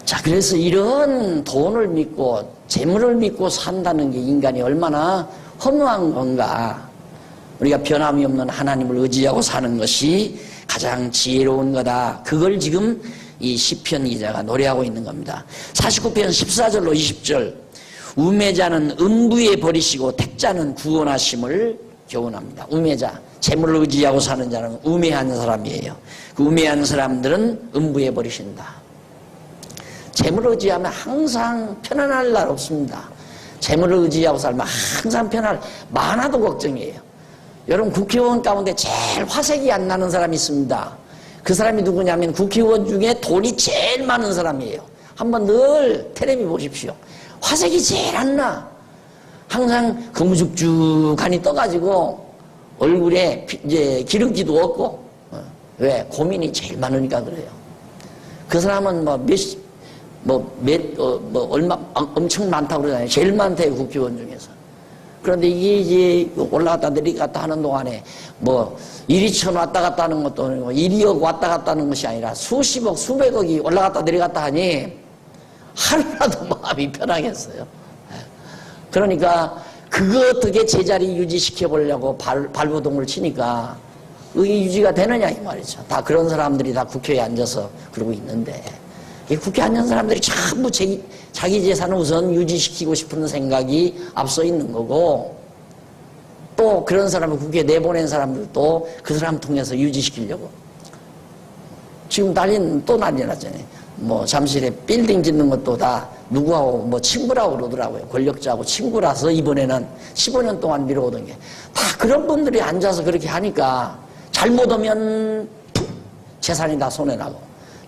자, 그래서 이런 돈을 믿고 재물을 믿고 산다는 게 인간이 얼마나 허무한 건가. 우리가 변함이 없는 하나님을 의지하고 사는 것이 가장 지혜로운 거다. 그걸 지금 이 시편 기자가 노래하고 있는 겁니다. 49편 14절로 20절 우매자는 음부에 버리시고 택자는 구원하심을 교훈합니다. 우매자, 재물을 의지하고 사는 자는 우매한 사람이에요. 그 우매한 사람들은 음부에 버리신다. 재물을 의지하면 항상 편안할 날 없습니다. 재물을 의지하고 살면 항상 많아도 걱정이에요. 여러분 국회의원 가운데 제일 화색이 안 나는 사람이 있습니다. 그 사람이 누구냐면 국회의원 중에 돈이 제일 많은 사람이에요. 한번 늘 텔레비 보십시오. 화색이 제일 안 나. 항상 거무죽죽하니 떠가지고 얼굴에 이제 기름기도 없고. 왜? 고민이 제일 많으니까 그래요. 그 사람은 얼마 엄청 많다고 그러잖아요. 제일 많대요, 국회의원 중에서. 그런데 이게 이제 올라갔다 내려갔다 하는 동안에 일이천 왔다 갔다 하는 것도 아니고 1억 왔다 갔다 하는 것이 아니라 수십억, 수백억이 올라갔다 내려갔다 하니 하루라도 마음이 편하겠어요. 그러니까 그거 어떻게 제자리 유지시켜 보려고 발버둥을 치니까 그게 유지가 되느냐 이 말이죠. 다 그런 사람들이 다 국회에 앉아서 그러고 있는데 이 국회에 앉은 사람들이 전부 자기 재산을 우선 유지시키고 싶은 생각이 앞서 있는 거고 또 그런 사람을 국회에 내보낸 사람들도 그 사람 통해서 유지시키려고 지금 또 난리 났잖아요. 잠실에 빌딩 짓는 것도 다 누구하고 친구라고 그러더라고요. 권력자하고 친구라서 이번에는 15년 동안 미뤄오던 게 다 그런 분들이 앉아서 그렇게 하니까 잘못하면 재산이 다 손해나고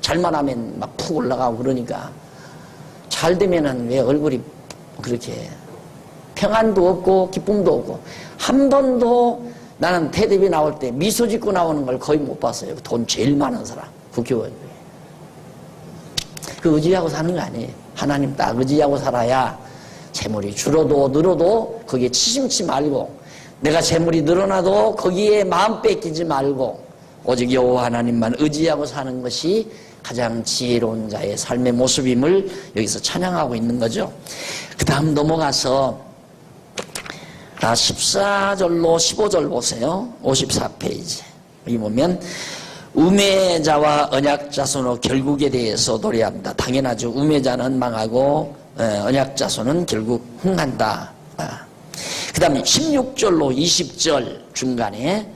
잘만 하면 막 푹 올라가고 그러니까 잘 되면은 왜 얼굴이 그렇게 평안도 없고 기쁨도 없고 한 번도 나는 테레비 나올 때 미소 짓고 나오는 걸 거의 못 봤어요. 돈 제일 많은 사람 국회의원 중에. 그 의지하고 사는 거 아니에요. 하나님 딱 의지하고 살아야 재물이 줄어도 늘어도 거기에 치심치 말고 내가 재물이 늘어나도 거기에 마음 뺏기지 말고 오직 여호와 하나님만 의지하고 사는 것이 가장 지혜로운 자의 삶의 모습임을 여기서 찬양하고 있는 거죠. 그 다음 넘어가서 14절로 15절 보세요. 54페이지. 여기 보면 우매자와 언약자손의 결국에 대해서 노래합니다. 당연하죠. 우매자는 망하고 언약자손은 결국 흥한다. 그 다음에 16절로 20절 중간에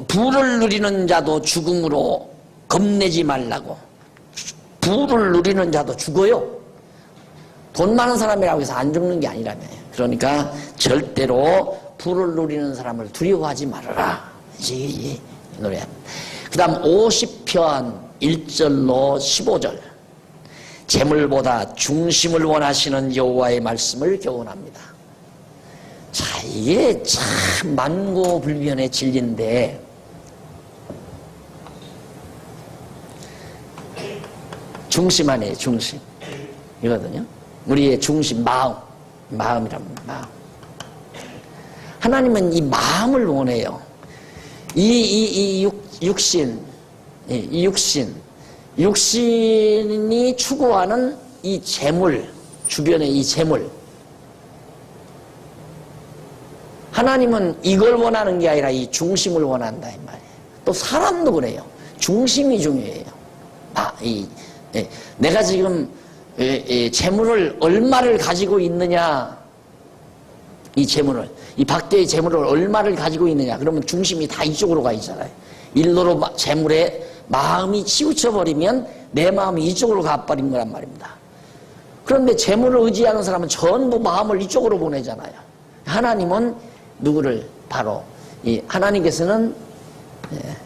부를 누리는 자도 죽음으로 겁내지 말라고. 부를 누리는 자도 죽어요. 돈 많은 사람이라고 해서 안 죽는 게 아니라며. 그러니까 절대로 부를 누리는 사람을 두려워하지 말아라. 이제 노래합니다. 그 다음 50편 1절로 15절. 재물보다 중심을 원하시는 여호와의 말씀을 교훈합니다. 자, 이게 참 만고불변의 진리인데 중심 아니에요. 중심 이거든요. 우리의 중심 마음이랍니다. 마음. 하나님은 이 마음을 원해요. 이 육신이 추구하는 이 재물, 주변의 이 재물. 하나님은 이걸 원하는 게 아니라 이 중심을 원한다 이 말이에요. 또 사람도 그래요. 중심이 중요해요. 내가 지금 재물을 얼마를 가지고 있느냐, 이 재물을, 이 밖의 재물을 얼마를 가지고 있느냐, 그러면 중심이 다 이쪽으로 가 있잖아요. 일로로 재물에 마음이 치우쳐버리면 내 마음이 이쪽으로 가버린 거란 말입니다. 그런데 재물을 의지하는 사람은 전부 마음을 이쪽으로 보내잖아요. 하나님은 누구를 바로 하나님께서는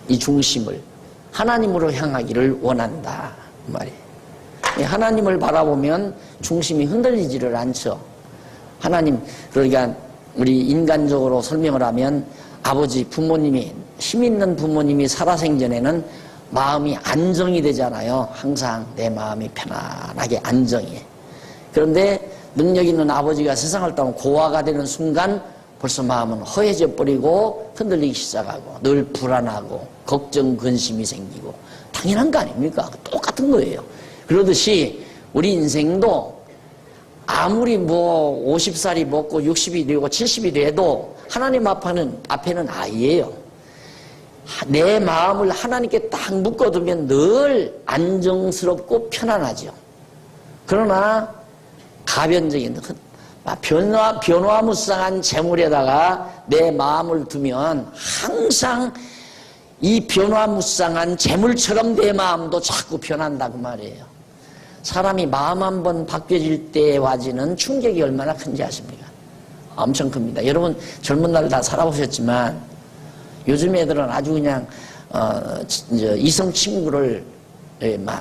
이 중심을 하나님으로 향하기를 원한다 그 말이에요. 하나님을 바라보면 중심이 흔들리지를 않죠. 하나님, 그러니까 우리 인간적으로 설명을 하면 아버지, 부모님이, 힘 있는 부모님이 살아생전에는 마음이 안정이 되잖아요. 항상 내 마음이 편안하게 안정이. 그런데 능력 있는 아버지가 세상을 떠나고 고아가 되는 순간 벌써 마음은 허해져 버리고 흔들리기 시작하고 늘 불안하고 걱정, 근심이 생기고 당연한 거 아닙니까? 똑같은 거예요. 그러듯이 우리 인생도 아무리 50살이 먹고 60이 되고 70이 돼도 하나님 앞에는 아이예요. 내 마음을 하나님께 딱 묶어두면 늘 안정스럽고 편안하죠. 그러나 가변적인 변화무쌍한 재물에다가 내 마음을 두면 항상 이 변화무쌍한 재물처럼 내 마음도 자꾸 변한다 그 말이에요. 사람이 마음 한번 바뀌어질 때 와지는 충격이 얼마나 큰지 아십니까? 엄청 큽니다. 여러분 젊은 날 다 살아보셨지만 요즘 애들은 아주 그냥 이성 친구를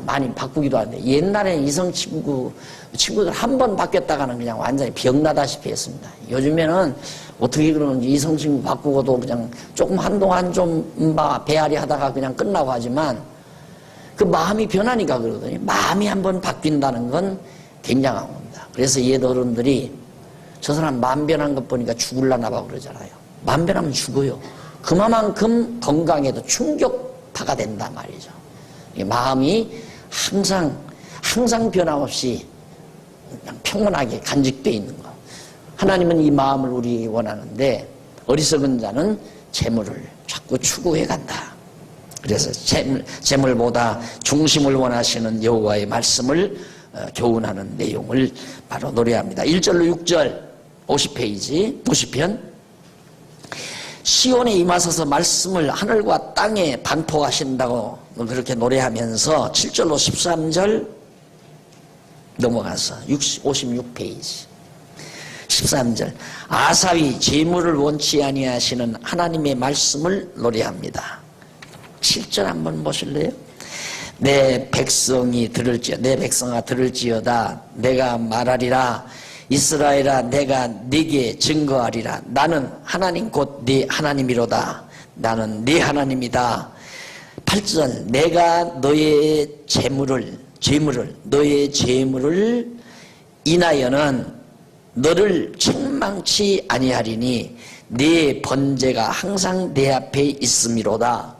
많이 바꾸기도 하는데 옛날에 이성 친구들 한 번 바뀌었다가는 그냥 완전히 병나다시피 했습니다. 요즘에는 어떻게 그러는지 이성 친구 바꾸고도 그냥 조금 한동안 좀 배앓이 하다가 그냥 끝나고 하지만 그 마음이 변하니까 그러거든요. 마음이 한번 바뀐다는 건 굉장한 겁니다. 그래서 옛 어른들이 저 사람 마음 변한 것 보니까 죽을라나 봐 그러잖아요. 마음 변하면 죽어요. 그만큼 건강에도 충격파가 된단 말이죠. 마음이 항상 변함없이 그냥 평온하게 간직되어 있는 거. 하나님은 이 마음을 우리에게 원하는데 어리석은 자는 재물을 자꾸 추구해 간다. 그래서 재물보다 중심을 원하시는 여호와의 말씀을 교훈하는 내용을 바로 노래합니다. 1절로 6절 50페이지 50편 시온에 임하소서 말씀을 하늘과 땅에 반포하신다고 그렇게 노래하면서 7절로 13절 넘어가서 56페이지 13절 아사위 재물을 원치 아니하시는 하나님의 말씀을 노래합니다. 7절 한번 보실래요? 내 백성이 들을지어다 내 백성아 들을지어다 내가 말하리라 이스라엘아 내가 네게 증거하리라 나는 하나님 곧 네 하나님이로다 나는 네 하나님이다. 8절 내가 너의 재물을 너의 재물을 인하여는 너를 책망치 아니하리니 네 번제가 항상 내 앞에 있음이로다.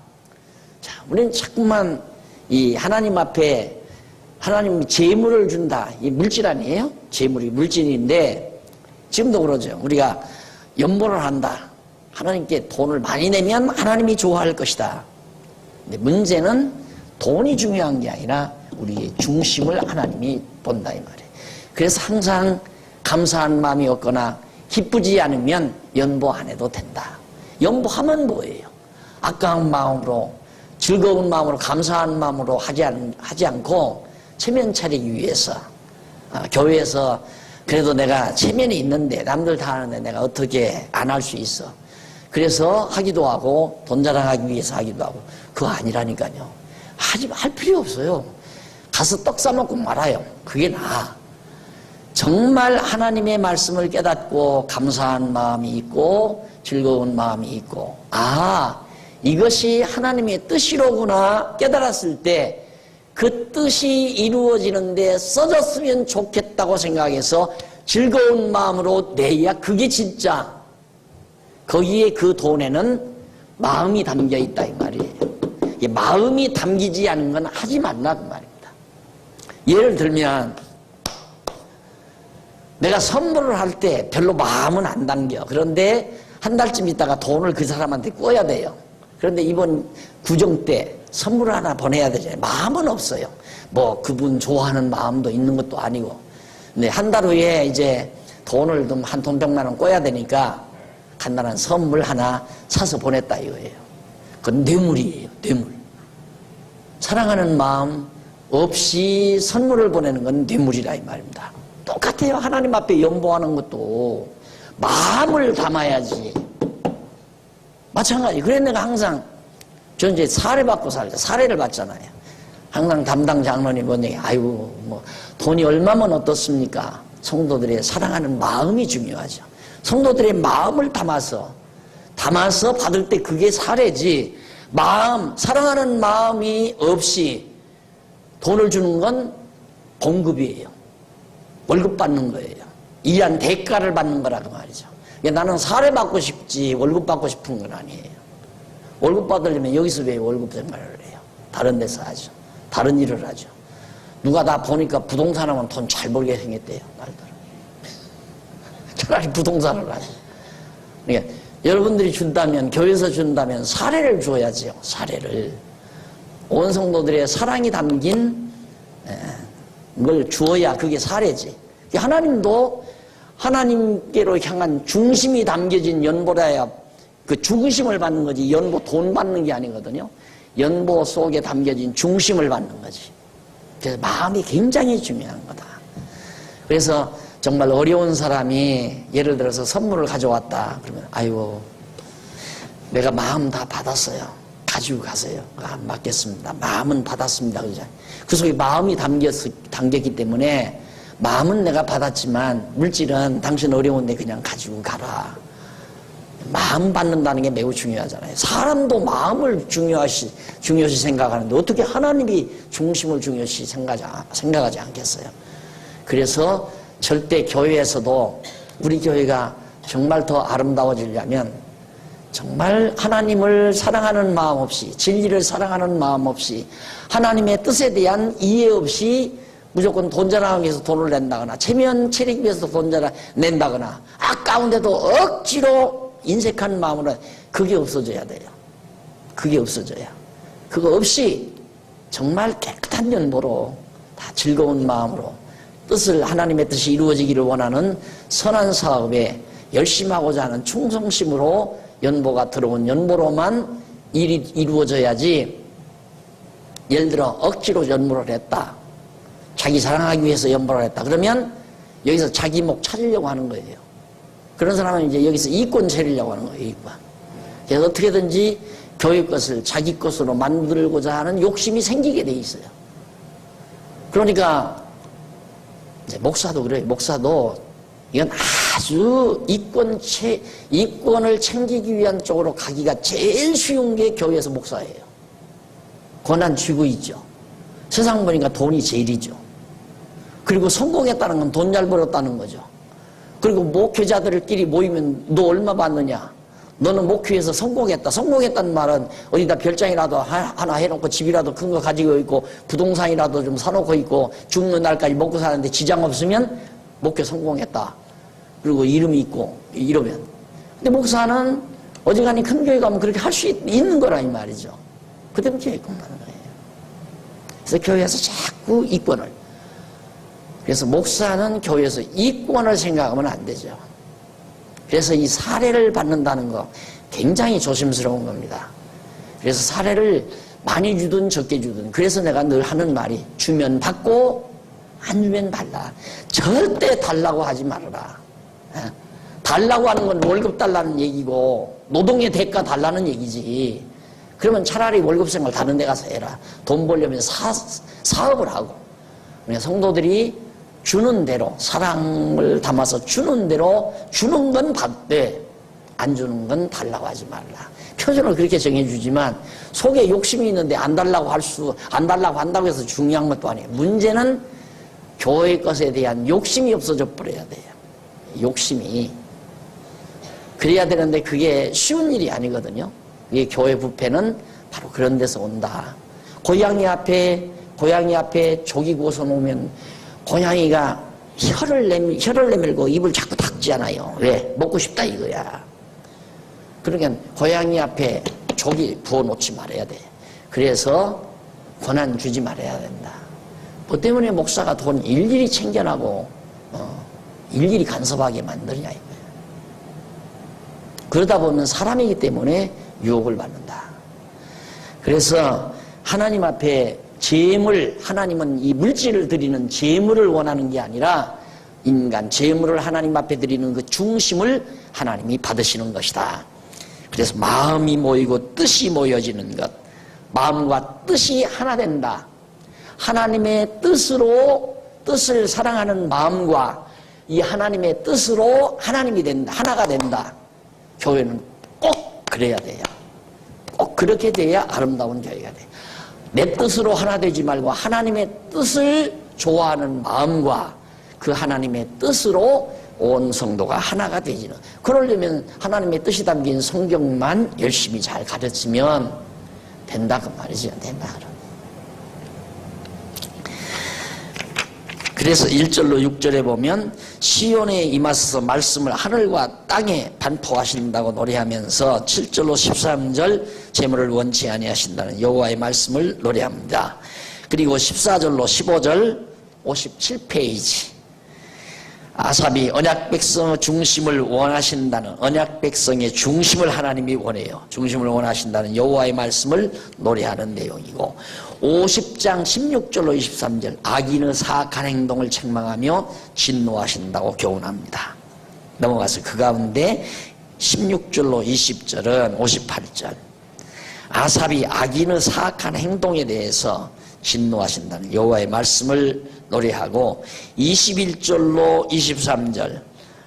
자, 우리는 자꾸만 이 하나님 앞에 하나님 재물을 준다. 이 물질 아니에요? 재물이 물질인데 지금도 그러죠. 우리가 연보를 한다. 하나님께 돈을 많이 내면 하나님이 좋아할 것이다. 근데 문제는 돈이 중요한 게 아니라 우리의 중심을 하나님이 본다 이 말이에요. 그래서 항상 감사한 마음이 없거나 기쁘지 않으면 연보 안 해도 된다. 연보하면 뭐예요? 아까운 마음으로 즐거운 마음으로 감사한 마음으로 하지 않고 체면 차리기 위해서 교회에서 그래도 내가 체면이 있는데 남들 다 하는데 내가 어떻게 안 할 수 있어. 그래서 하기도 하고 돈 자랑하기 위해서 하기도 하고 그거 아니라니까요. 할 필요 없어요. 가서 떡 싸먹고 말아요. 그게 나아. 정말 하나님의 말씀을 깨닫고 감사한 마음이 있고 즐거운 마음이 있고 이것이 하나님의 뜻이로구나 깨달았을 때 그 뜻이 이루어지는데 써졌으면 좋겠다고 생각해서 즐거운 마음으로 내야 그게 진짜 거기에 그 돈에는 마음이 담겨 있다 이 말이에요. 마음이 담기지 않은 건 하지 말라 그 말입니다. 예를 들면 내가 선물을 할 때 별로 마음은 안 담겨. 그런데 한 달쯤 있다가 돈을 그 사람한테 꿔야 돼요. 그런데 이번 구정 때 선물을 하나 보내야 되잖아요. 마음은 없어요. 뭐 그분 좋아하는 마음도 있는 것도 아니고. 근데 한 달 후에 이제 돈을 좀 한 돈 100만 원 꿔야 되니까 간단한 선물 하나 사서 보냈다 이거예요. 그건 뇌물이에요. 뇌물. 사랑하는 마음 없이 선물을 보내는 건 뇌물이라 이 말입니다. 똑같아요. 하나님 앞에 연보하는 것도 마음을 담아야지. 마찬가지. 그래 내가 항상 저는 이제 사례받고 살죠. 사례를 받잖아요. 항상 담당 장로님 보니 아이고 뭐 돈이 얼마면 어떻습니까? 성도들의 사랑하는 마음이 중요하죠. 성도들의 마음을 담아서 받을 때 그게 사례지. 사랑하는 마음이 없이 돈을 주는 건 봉급이에요. 월급 받는 거예요. 이한 대가를 받는 거라고 말이죠. 나는 사례 받고 싶지 월급 받고 싶은 건 아니에요. 월급 받으려면 여기서 왜 월급 생활을 해요? 다른 데서 하죠. 다른 일을 하죠. 누가 다 보니까 부동산 하면 돈 잘 벌게 생겼대요. 말더라. 차라리 부동산을 하죠. 그러니까 여러분들이 준다면 교회에서 준다면 사례를 줘야지요. 사례를. 온 성도들의 사랑이 담긴 걸 주어야 그게 사례지. 하나님도 하나님께로 향한 중심이 담겨진 연보라야 그 중심을 받는 거지 연보 돈 받는 게 아니거든요. 연보 속에 담겨진 중심을 받는 거지. 그래서 마음이 굉장히 중요한 거다. 그래서 정말 어려운 사람이 예를 들어서 선물을 가져왔다. 그러면 아이고 내가 마음 다 받았어요. 가지고 가세요. 안 받겠습니다. 마음은 받았습니다. 그러잖아요. 그 속에 마음이 담겼기 때문에 마음은 내가 받았지만 물질은 당신 어려운데 그냥 가지고 가라. 마음 받는다는 게 매우 중요하잖아요. 사람도 마음을 중요시 생각하는데 어떻게 하나님이 중심을 중요시 생각하지 않겠어요? 그래서 절대 교회에서도 우리 교회가 정말 더 아름다워지려면 정말 하나님을 사랑하는 마음 없이, 진리를 사랑하는 마음 없이, 하나님의 뜻에 대한 이해 없이 무조건 돈 자랑하기 위해서 돈을 낸다거나 체면 차리기 위해서 돈 낸다거나 아까운데도 억지로 인색한 마음으로, 그게 없어져야 돼요. 그게 없어져야. 그거 없이 정말 깨끗한 연보로 다 즐거운 마음으로 하나님의 뜻이 이루어지기를 원하는 선한 사업에 열심히 하고자 하는 충성심으로 연보가 들어온 연보로만 일이 이루어져야지. 예를 들어 억지로 연보를 했다, 자기 자랑하기 위해서 연보를 했다 그러면 여기서 자기 목 찾으려고 하는 거예요. 그런 사람은 이제 여기서 이권 차리려고 하는 거예요. 이권. 그래서 어떻게든지 교회 것을 자기 것으로 만들고자 하는 욕심이 생기게 돼 있어요. 그러니까 이제 목사도 그래요. 목사도 이건 아주 이권을 챙기기 위한 쪽으로 가기가 제일 쉬운 게 교회에서 목사예요. 권한 쥐고 있죠. 세상 보니까 돈이 제일이죠. 그리고 성공했다는 건 돈 잘 벌었다는 거죠. 그리고 목회자들끼리 모이면 너 얼마 받느냐? 너는 목회에서 성공했다. 성공했다는 말은 어디다 별장이라도 하나 해놓고 집이라도 큰 거 가지고 있고 부동산이라도 좀 사놓고 있고 죽는 날까지 먹고 사는데 지장 없으면 목회 성공했다. 그리고 이름이 있고 이러면. 근데 목사는 어지간히 큰 교회 가면 그렇게 할 수 있는 거라 이 말이죠. 그때는 교회 끝나는 거예요. 그래서 교회에서 자꾸 이권을. 그래서 목사는 교회에서 이권을 생각하면 안 되죠. 그래서 이 사례를 받는다는 거 굉장히 조심스러운 겁니다. 그래서 사례를 많이 주든 적게 주든, 그래서 내가 늘 하는 말이 주면 받고 안 주면 받라. 절대 달라고 하지 말아라. 달라고 하는 건 월급 달라는 얘기고 노동의 대가 달라는 얘기지. 그러면 차라리 월급 생활 다른 데 가서 해라. 돈 벌려면 사업을 하고. 성도들이 주는 대로, 사랑을 담아서 주는 대로 주는 건 받되 안 주는 건 달라고 하지 말라. 표준을 그렇게 정해주지만 속에 욕심이 있는데 안 달라고 한다고 해서 중요한 것도 아니에요. 문제는 교회 것에 대한 욕심이 없어져 버려야 돼요. 욕심이. 그래야 되는데 그게 쉬운 일이 아니거든요. 이게 교회 부패는 바로 그런 데서 온다. 고양이 앞에 조기 구워서 놓으면 고양이가 혀를 내밀고 입을 자꾸 닫지 않아요. 왜? 먹고 싶다 이거야. 그러니까 고양이 앞에 조기 부어놓지 말아야 돼. 그래서 권한 주지 말아야 된다. 뭐 때문에 목사가 돈 일일이 챙겨나고 일일이 간섭하게 만드냐 이거야. 그러다 보면 사람이기 때문에 유혹을 받는다. 그래서 하나님 앞에 하나님은 이 물질을 드리는 재물을 원하는 게 아니라 인간 재물을 하나님 앞에 드리는 그 중심을 하나님이 받으시는 것이다. 그래서 마음이 모이고 뜻이 모여지는 것, 마음과 뜻이 하나 된다. 하나님의 뜻을 사랑하는 마음과 이 하나님의 뜻으로 하나님이 된다. 하나가 된다. 교회는 꼭 그래야 돼요. 꼭 그렇게 돼야 아름다운 교회가 돼요. 내 뜻으로 하나 되지 말고 하나님의 뜻을 좋아하는 마음과 그 하나님의 뜻으로 온 성도가 하나가 되지는. 그러려면 하나님의 뜻이 담긴 성경만 열심히 잘 가르치면 된다 그 말이죠. 된다. 그래서 1절로 6절에 보면 시온에 임하셔서 말씀을 하늘과 땅에 반포하신다고 노래하면서 7절로 13절 재물을 원치 아니하신다는 여호와의 말씀을 노래합니다. 그리고 14절로 15절 57페이지 아삽이 언약 백성 중심을 원하신다는, 언약 백성의 중심을 하나님이 원해요. 중심을 원하신다는 여호와의 말씀을 노래하는 내용이고, 50장 16절로 23절 악인의 사악한 행동을 책망하며 진노하신다고 교훈합니다. 넘어가서 그 가운데 16절로 20절은 58절 아삽이 악인의 사악한 행동에 대해서 진노하신다는 여호와의 말씀을 노래하고, 21절로 23절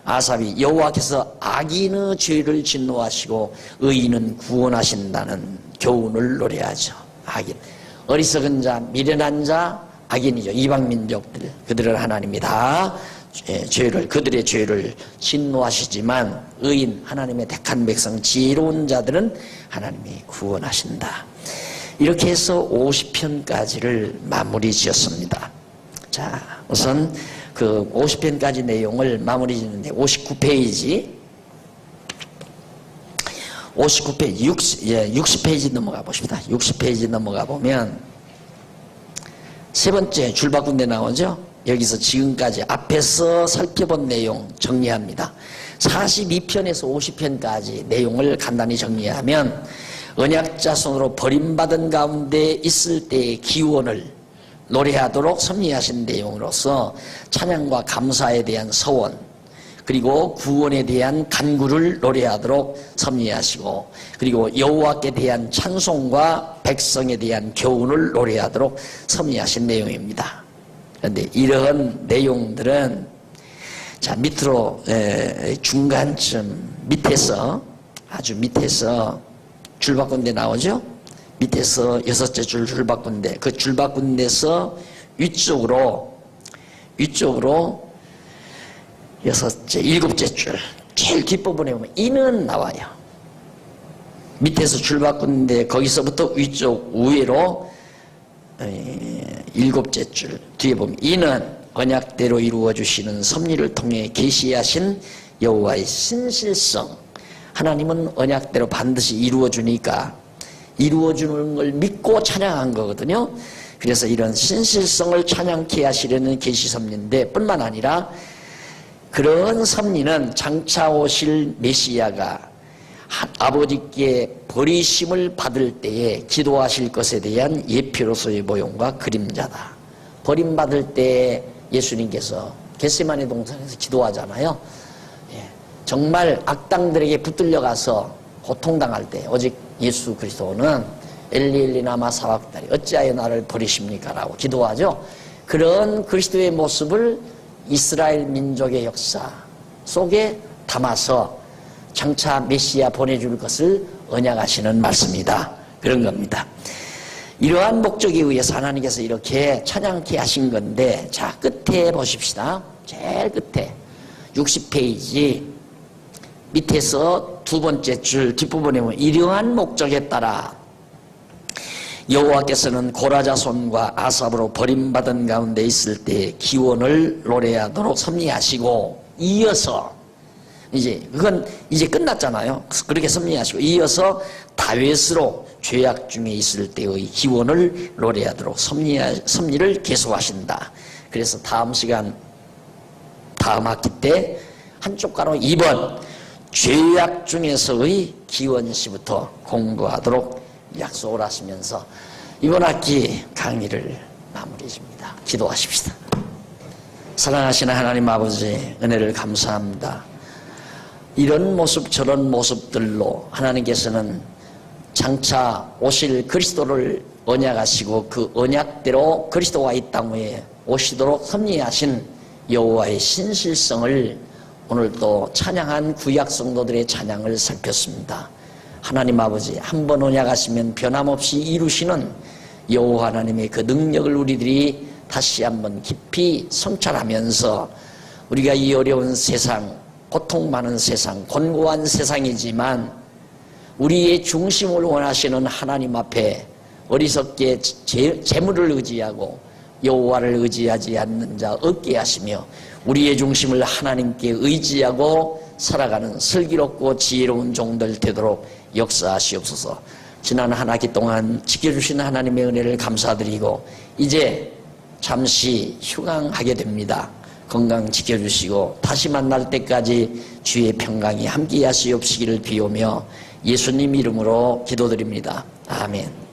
아삽이 여호와께서 악인의 죄를 진노하시고 의인은 구원하신다는 교훈을 노래하죠. 악인, 어리석은 자, 미련한 자, 악인이죠. 이방 민족들, 그들은 하나님이 다 그들의 죄를 진노하시지만 의인, 하나님의 택한 백성, 지혜로운 자들은 하나님이 구원하신다. 이렇게 해서 50편까지를 마무리 지었습니다. 자, 우선 그 50편까지 내용을 마무리 짓는데 59페이지 60페이지 넘어가 보십시다. 60페이지 넘어가 보면 세 번째 줄바꾼 데 나오죠. 여기서 지금까지 앞에서 살펴본 내용 정리합니다. 42편에서 50편까지 내용을 간단히 정리하면, 언약자손으로 버림받은 가운데 있을 때의 기원을 노래하도록 섭리하신 내용으로서 찬양과 감사에 대한 서원, 그리고 구원에 대한 간구를 노래하도록 섭리하시고, 그리고 여호와께 대한 찬송과 백성에 대한 교훈을 노래하도록 섭리하신 내용입니다. 그런데 이러한 내용들은 자, 밑으로 중간쯤 밑에서, 아주 밑에서 줄바꾼 데 나오죠. 밑에서 여섯째 줄 바꾼 데, 그 줄 바꾼 데서 위쪽으로 여섯째, 일곱째 줄 제일 뒷부분에 보면 이는 나와요. 밑에서 줄 바꾼 데 거기서부터 위쪽 우회로 일곱째 줄 뒤에 보면 이는 언약대로 이루어주시는 섭리를 통해 계시하신 여호와의 신실성. 하나님은 언약대로 반드시 이루어주니까 이루어주는 걸 믿고 찬양한 거거든요. 그래서 이런 신실성을 찬양케 하시려는 계시 섭리인데, 뿐만 아니라 그런 섭리는 장차 오실 메시아가 아버지께 버리심을 받을 때에 기도하실 것에 대한 예표로서의 모형과 그림자다. 버림받을 때 예수님께서 겟세마네 동산에서 기도하잖아요. 정말 악당들에게 붙들려 가서 고통당할 때 오직 예수 그리스도는 엘리 라마 사박다니 어찌하여 나를 버리십니까? 라고 기도하죠. 그런 그리스도의 모습을 이스라엘 민족의 역사 속에 담아서 장차 메시아 보내줄 것을 언약하시는 말씀이다. 그런 겁니다. 이러한 목적에 의해서 하나님께서 이렇게 찬양케 하신 건데, 자, 끝에 보십시다. 제일 끝에 60페이지 밑에서 두 번째 줄 뒷부분에 보면 이러한 목적에 따라 여호와께서는 고라 자손과 아삽으로 버림받은 가운데 있을 때 기원을 노래하도록 섭리하시고, 이어서 그건 이제 끝났잖아요. 그렇게 섭리하시고 이어서 다윗으로 죄악 중에 있을 때의 기원을 노래하도록 섭리를 계속하신다. 그래서 다음 시간, 다음 학기 때 한쪽 가로 2번 죄악 중에서의 기원시부터 공부하도록 약속을 하시면서 이번 학기 강의를 마무리 짓니다. 기도하십시다. 사랑하시는 하나님 아버지, 은혜를 감사합니다. 이런 모습 저런 모습들로 하나님께서는 장차 오실 그리스도를 언약하시고 그 언약대로 그리스도가 이 땅에 오시도록 섭리하신 여호와의 신실성을 오늘 또 찬양한 구약 성도들의 찬양을 살폈습니다. 하나님 아버지, 한 번 언약하시면 변함없이 이루시는 여호와 하나님의 그 능력을 우리들이 다시 한번 깊이 성찰하면서 우리가 이 어려운 세상, 고통 많은 세상, 곤고한 세상이지만 우리의 중심을 원하시는 하나님 앞에 어리석게 재물을 의지하고 여호와를 의지하지 않는 자 없게 하시며 우리의 중심을 하나님께 의지하고 살아가는 슬기롭고 지혜로운 종들 되도록 역사하시옵소서. 지난 한 학기 동안 지켜주신 하나님의 은혜를 감사드리고 이제 잠시 휴강하게 됩니다. 건강 지켜주시고 다시 만날 때까지 주의 평강이 함께 하시옵시기를 비오며 예수님 이름으로 기도드립니다. 아멘.